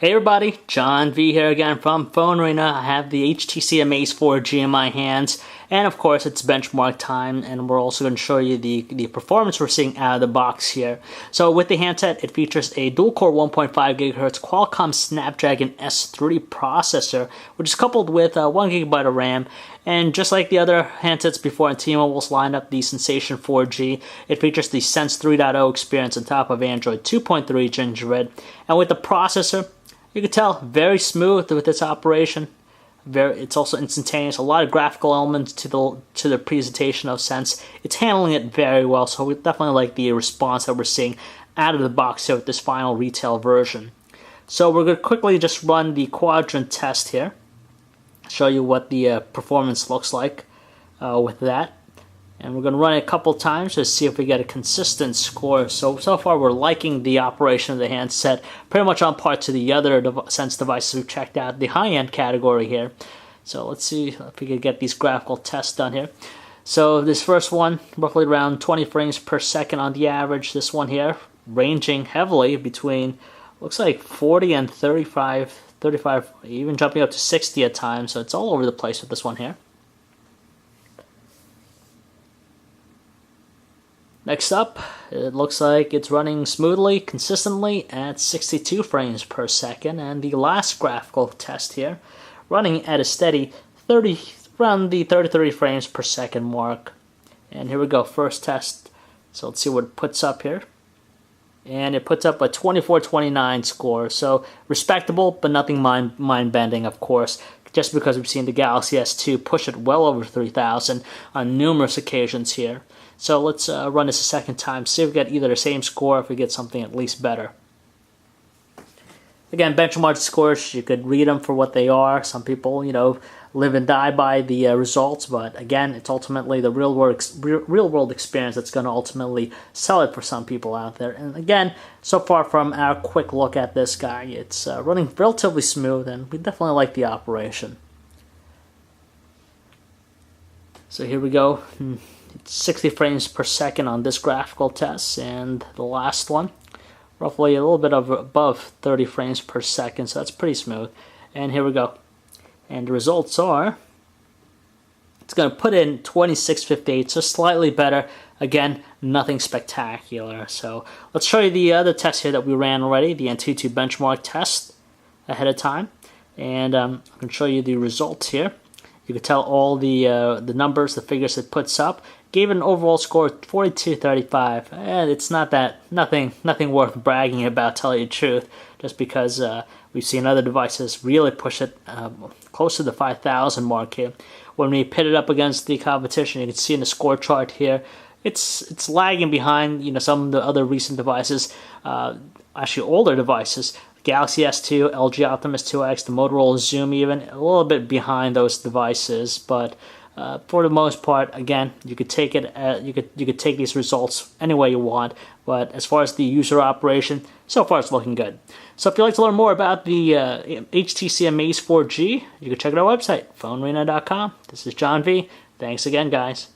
Hey everybody, John V here again from Phone Arena. I have the HTC Amaze 4G in my hands, and of course it's benchmark time, and we're also going to show you the performance we're seeing out of the box here. So with the handset, it features a dual-core 1.5 GHz Qualcomm Snapdragon S3 processor, which is coupled with 1 GB of RAM. And just like the other handsets before in T-Mobile's lineup, the Sensation 4G, it features the Sense 3.0 experience on top of Android 2.3 Gingerbread. And with the processor, you can tell very smooth with its operation. It's also instantaneous. A lot of graphical elements to the presentation of Sense. It's handling it very well, so we definitely like the response that we're seeing out of the box here with this final retail version. So we're going to quickly just run the quadrant test here. Show you what the performance looks like with that. And we're going to run it a couple times to see if we get a consistent score. So far we're liking the operation of the handset, pretty much on par to the other Sense devices we've checked out, the high-end category here. So let's see if we can get these graphical tests done here. So this first one, roughly around 20 frames per second on the average. This one here, ranging heavily between, looks like 40 and 35, even jumping up to 60 at times. So it's all over the place with this one here. Next up, it looks like it's running smoothly, consistently at 62 frames per second, and the last graphical test here, running at a steady around the 30 frames per second mark. And here we go, first test. So let's see what it puts up here. And it puts up a 2429 score, so respectable, but nothing mind-bending, of course, just because we've seen the Galaxy S2 push it well over 3,000 on numerous occasions here. So let's run this a second time, see if we get either the same score or if we get something at least better. Again, benchmark scores, you could read them for what they are. Some people, live and die by the results, but again, it's ultimately the real world experience that's going to ultimately sell it for some people out there. And again, so far from our quick look at this guy, it's running relatively smooth, and we definitely like the operation. So here we go. It's 60 frames per second on this graphical test, and the last one, roughly a little bit above 30 frames per second, so that's pretty smooth. And here we go. And the results are, it's going to put in 2658, so slightly better. Again, nothing spectacular. So let's show you the other test here that we ran already, the Antutu benchmark test ahead of time. And I can show you the results here. You can tell all the numbers, the figures it puts up. Gave it an overall score of 4235. And it's nothing worth bragging about, tell you the truth, just because we've seen other devices really push it close to the 5,000 mark here. When we pit it up against the competition, you can see in the score chart here, it's lagging behind some of the other recent devices, actually older devices. Galaxy S2, LG Optimus 2X, the Motorola Zoom even, a little bit behind those devices, but for the most part, again, you could take it. You could take these results any way you want. But as far as the user operation, so far it's looking good. So if you'd like to learn more about the HTC Amaze 4G, you can check out our website, phonearena.com. This is John V. Thanks again, guys.